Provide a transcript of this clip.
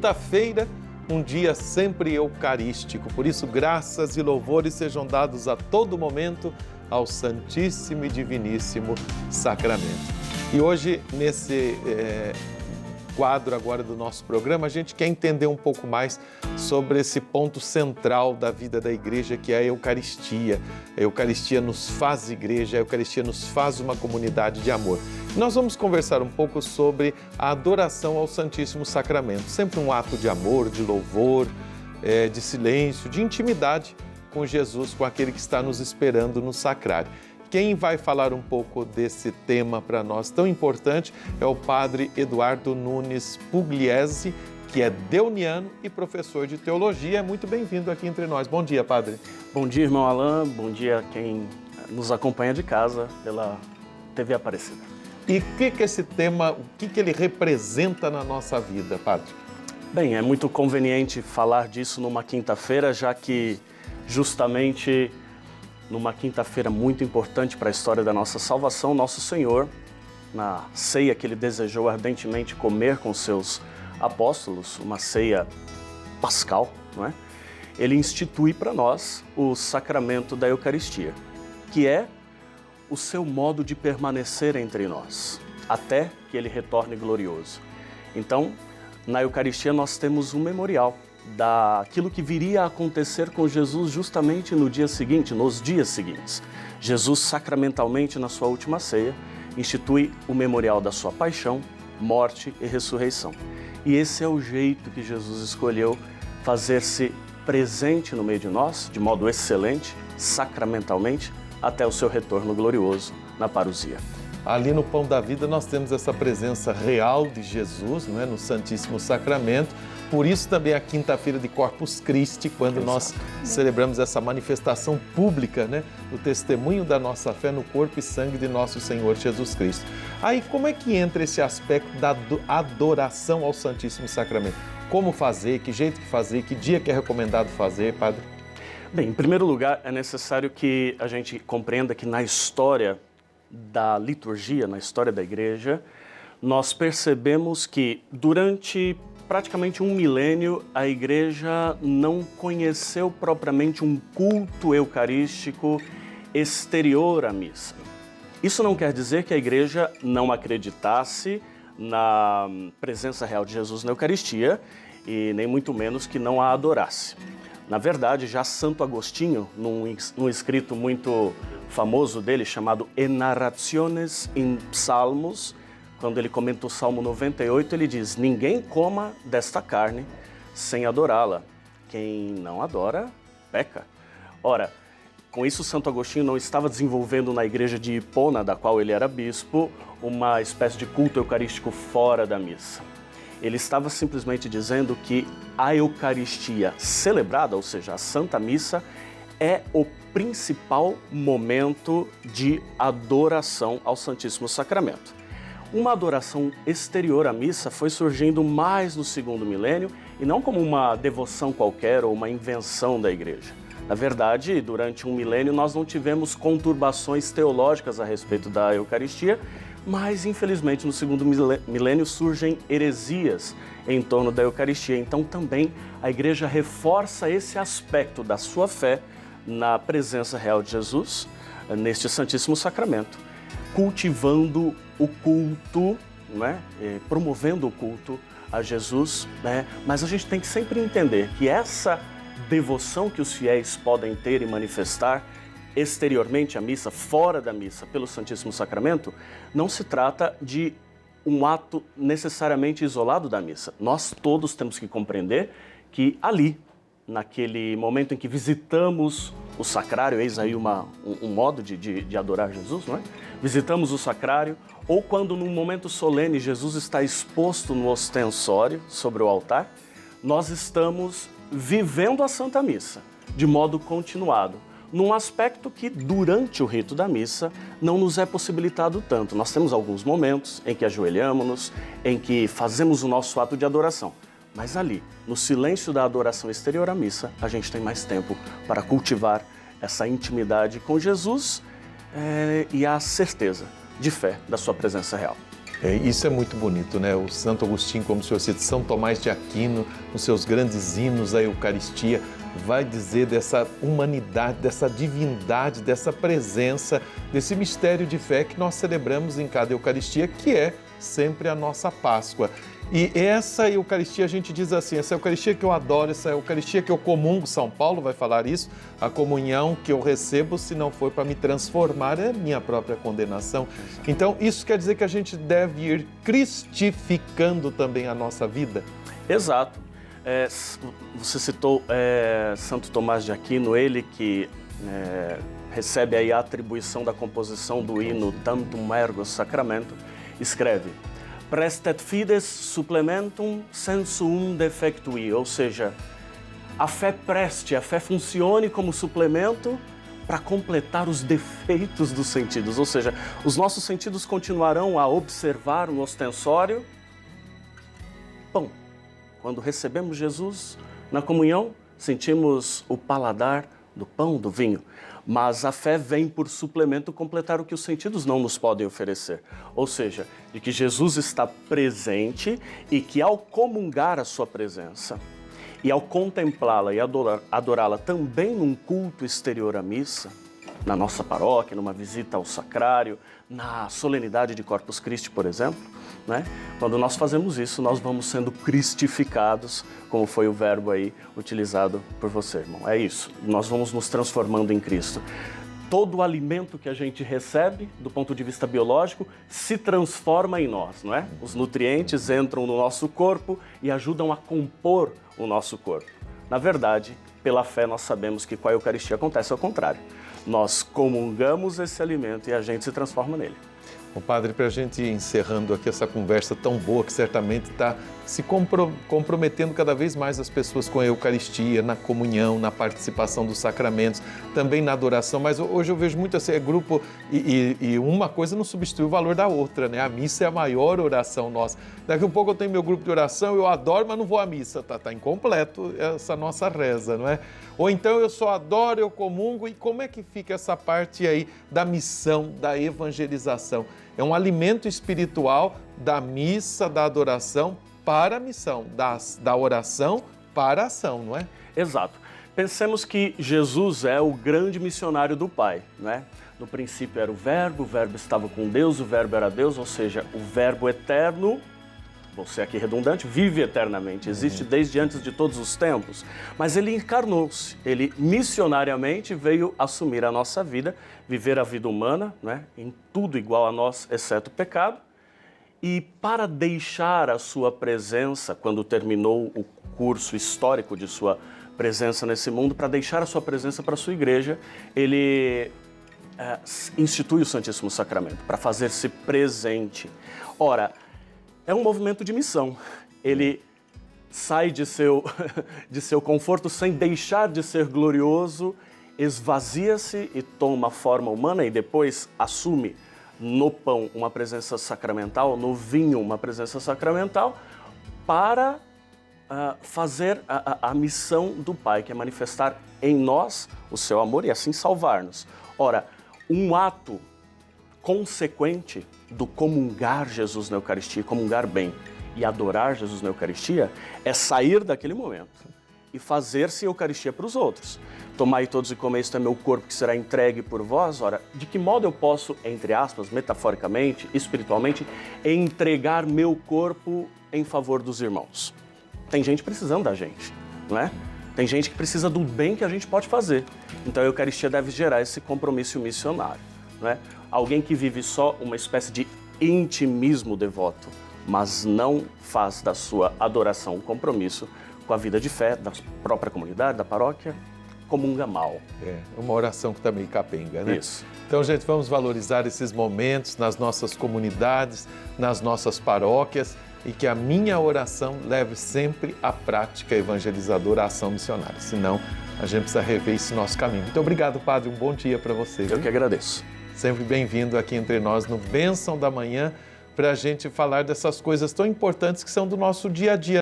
quinta-feira, um dia sempre eucarístico. Por isso, graças e louvores sejam dados a todo momento ao Santíssimo e Diviníssimo Sacramento. E hoje, nesse quadro agora do nosso programa, a gente quer entender um pouco mais sobre esse ponto central da vida da igreja, que é a Eucaristia. A Eucaristia nos faz igreja, a Eucaristia nos faz uma comunidade de amor. Nós vamos conversar um pouco sobre a adoração ao Santíssimo Sacramento, sempre um ato de amor, de louvor, de silêncio, de intimidade com Jesus, com aquele que está nos esperando no sacrário. Quem vai falar um pouco desse tema para nós tão importante é o padre Eduardo Nunes Pugliese, que é deuniano e professor de teologia. É muito bem-vindo aqui entre nós. Bom dia, padre. Bom dia, irmão Alain. Bom dia a quem nos acompanha de casa pela TV Aparecida. E o que esse tema, o que ele representa na nossa vida, padre? Bem, é muito conveniente falar disso numa quinta-feira, já que justamente numa quinta-feira muito importante para a história da nossa salvação, Nosso Senhor, na ceia que ele desejou ardentemente comer com seus apóstolos, uma ceia pascal, não é? Ele institui para nós o sacramento da Eucaristia, que é o seu modo de permanecer entre nós, até que ele retorne glorioso. Então, na Eucaristia nós temos um memorial daquilo que viria a acontecer com Jesus justamente no dia seguinte, nos dias seguintes. Jesus sacramentalmente, na sua última ceia, institui o memorial da sua paixão, morte e ressurreição. E esse é o jeito que Jesus escolheu fazer-se presente no meio de nós, de modo excelente, sacramentalmente, até o seu retorno glorioso na parousia. Ali no Pão da Vida nós temos essa presença real de Jesus, não é? No Santíssimo Sacramento. Por isso também a quinta-feira de Corpus Christi, quando nós celebramos essa manifestação pública, né, do testemunho da nossa fé no corpo e sangue de nosso Senhor Jesus Cristo. Aí como é que entra esse aspecto da adoração ao Santíssimo Sacramento? Como fazer, que jeito que fazer, que dia que é recomendado fazer, padre? Bem, em primeiro lugar, é necessário que a gente compreenda que na história da liturgia, na história da igreja, nós percebemos que durante praticamente um milênio a igreja não conheceu propriamente um culto eucarístico exterior à missa. Isso não quer dizer que a igreja não acreditasse na presença real de Jesus na Eucaristia e nem muito menos que não a adorasse. Na verdade, já Santo Agostinho, num escrito muito famoso dele, chamado Enarrationes in Psalmos, quando ele comenta o Salmo 98, ele diz: ninguém coma desta carne sem adorá-la. Quem não adora, peca. Ora, com isso Santo Agostinho não estava desenvolvendo na igreja de Hipona, da qual ele era bispo, uma espécie de culto eucarístico fora da missa. Ele estava simplesmente dizendo que a Eucaristia celebrada, ou seja, a Santa Missa, é o principal momento de adoração ao Santíssimo Sacramento. Uma adoração exterior à missa foi surgindo mais no segundo milênio e não como uma devoção qualquer ou uma invenção da igreja. Na verdade, durante um milênio nós não tivemos conturbações teológicas a respeito da Eucaristia, mas infelizmente no segundo milênio surgem heresias em torno da Eucaristia. Então também a igreja reforça esse aspecto da sua fé na presença real de Jesus, neste Santíssimo Sacramento, cultivando o culto, né? Promovendo o culto a Jesus, né? Mas a gente tem que sempre entender que essa devoção que os fiéis podem ter e manifestar exteriormente à missa, fora da missa, pelo Santíssimo Sacramento, não se trata de um ato necessariamente isolado da missa. Nós todos temos que compreender que ali, naquele momento em que visitamos o sacrário, eis aí um modo de adorar Jesus, não é? Visitamos o sacrário, ou quando num momento solene Jesus está exposto no ostensório, sobre o altar, nós estamos vivendo a Santa Missa, de modo continuado, num aspecto que durante o rito da missa não nos é possibilitado tanto. Nós temos alguns momentos em que ajoelhamos-nos, em que fazemos o nosso ato de adoração, mas ali, no silêncio da adoração exterior à missa, a gente tem mais tempo para cultivar essa intimidade com Jesus e a certeza de fé da sua presença real. Isso é muito bonito, né? O Santo Agostinho, como o senhor cita, São Tomás de Aquino, nos seus grandes hinos à Eucaristia, vai dizer dessa humanidade, dessa divindade, dessa presença, desse mistério de fé que nós celebramos em cada Eucaristia, que é sempre a nossa Páscoa. E essa Eucaristia, a gente diz assim, essa Eucaristia que eu adoro, essa Eucaristia que eu comungo, São Paulo vai falar isso, a comunhão que eu recebo, se não for para me transformar, é minha própria condenação. Então, isso quer dizer que a gente deve ir cristificando também a nossa vida? Exato. Você citou Santo Tomás de Aquino, ele que recebe aí a atribuição da composição do hino Tantum Ergo Sacramento, escreve: Prestet fides supplementum sensuum defectui, ou seja, a fé preste, a fé funcione como suplemento para completar os defeitos dos sentidos, ou seja, os nossos sentidos continuarão a observar no ostensório pão. Quando recebemos Jesus na comunhão, sentimos o paladar do pão, do vinho. Mas a fé vem por suplemento completar o que os sentidos não nos podem oferecer. Ou seja, de que Jesus está presente e que ao comungar a sua presença e ao contemplá-la e adorá-la também num culto exterior à missa, na nossa paróquia, numa visita ao sacrário, na solenidade de Corpus Christi, por exemplo, né? Quando nós fazemos isso, nós vamos sendo cristificados, como foi o verbo aí utilizado por você, irmão. É isso, nós vamos nos transformando em Cristo. Todo o alimento que a gente recebe, do ponto de vista biológico, se transforma em nós, não é? Os nutrientes entram no nosso corpo e ajudam a compor o nosso corpo. Na verdade, pela fé nós sabemos que com a Eucaristia acontece ao contrário. Nós comungamos esse alimento e a gente se transforma nele. Bom, padre, para a gente ir encerrando aqui essa conversa tão boa que certamente está se comprometendo cada vez mais as pessoas com a Eucaristia, na comunhão, na participação dos sacramentos, também na adoração, mas hoje eu vejo muito assim, grupo e uma coisa não substitui o valor da outra, né? A missa é a maior oração nossa. Daqui a pouco eu tenho meu grupo de oração, eu adoro, mas não vou à missa, tá incompleto essa nossa reza, não é? Ou então eu só adoro, eu comungo, e como é que fica essa parte aí da missão, da evangelização? É um alimento espiritual da missa, da adoração para a missão, da oração para a ação, não é? Exato. Pensemos que Jesus é o grande missionário do Pai, né? No princípio era o Verbo estava com Deus, o Verbo era Deus, ou seja, o Verbo eterno, vou ser aqui redundante, vive eternamente, existe desde antes de todos os tempos, mas ele encarnou-se, ele missionariamente veio assumir a nossa vida, viver a vida humana, né? Em tudo igual a nós, exceto o pecado, e para deixar a sua presença, quando terminou o curso histórico de sua presença nesse mundo, para deixar a sua presença para a sua igreja, ele institui o Santíssimo Sacramento, para fazer-se presente. Ora, é um movimento de missão. Ele sai de seu conforto sem deixar de ser glorioso, esvazia-se e toma forma humana e depois assume no pão uma presença sacramental, no vinho uma presença sacramental, para fazer a missão do Pai, que é manifestar em nós o seu amor e assim salvar-nos. Ora, um ato consequente do comungar Jesus na Eucaristia, comungar bem e adorar Jesus na Eucaristia, é sair daquele momento e fazer-se Eucaristia para os outros. Tomai todos e comei, isto é meu corpo que será entregue por vós. Ora, de que modo eu posso, entre aspas, metaforicamente, espiritualmente, entregar meu corpo em favor dos irmãos? Tem gente precisando da gente, não é? Tem gente que precisa do bem que a gente pode fazer. Então a Eucaristia deve gerar esse compromisso missionário, não é? Alguém que vive só uma espécie de intimismo devoto, mas não faz da sua adoração um compromisso com a vida de fé da própria comunidade, da paróquia, comunga mal. É uma oração que está meio capenga, né? Isso. Então, gente, vamos valorizar esses momentos nas nossas comunidades, nas nossas paróquias, e que a minha oração leve sempre à prática evangelizadora, à ação missionária. Senão, a gente precisa rever esse nosso caminho. Muito obrigado, Padre. Um bom dia para você. Eu que agradeço. Sempre bem-vindo aqui entre nós no Bênção da Manhã, para a gente falar dessas coisas tão importantes que são do nosso dia a dia.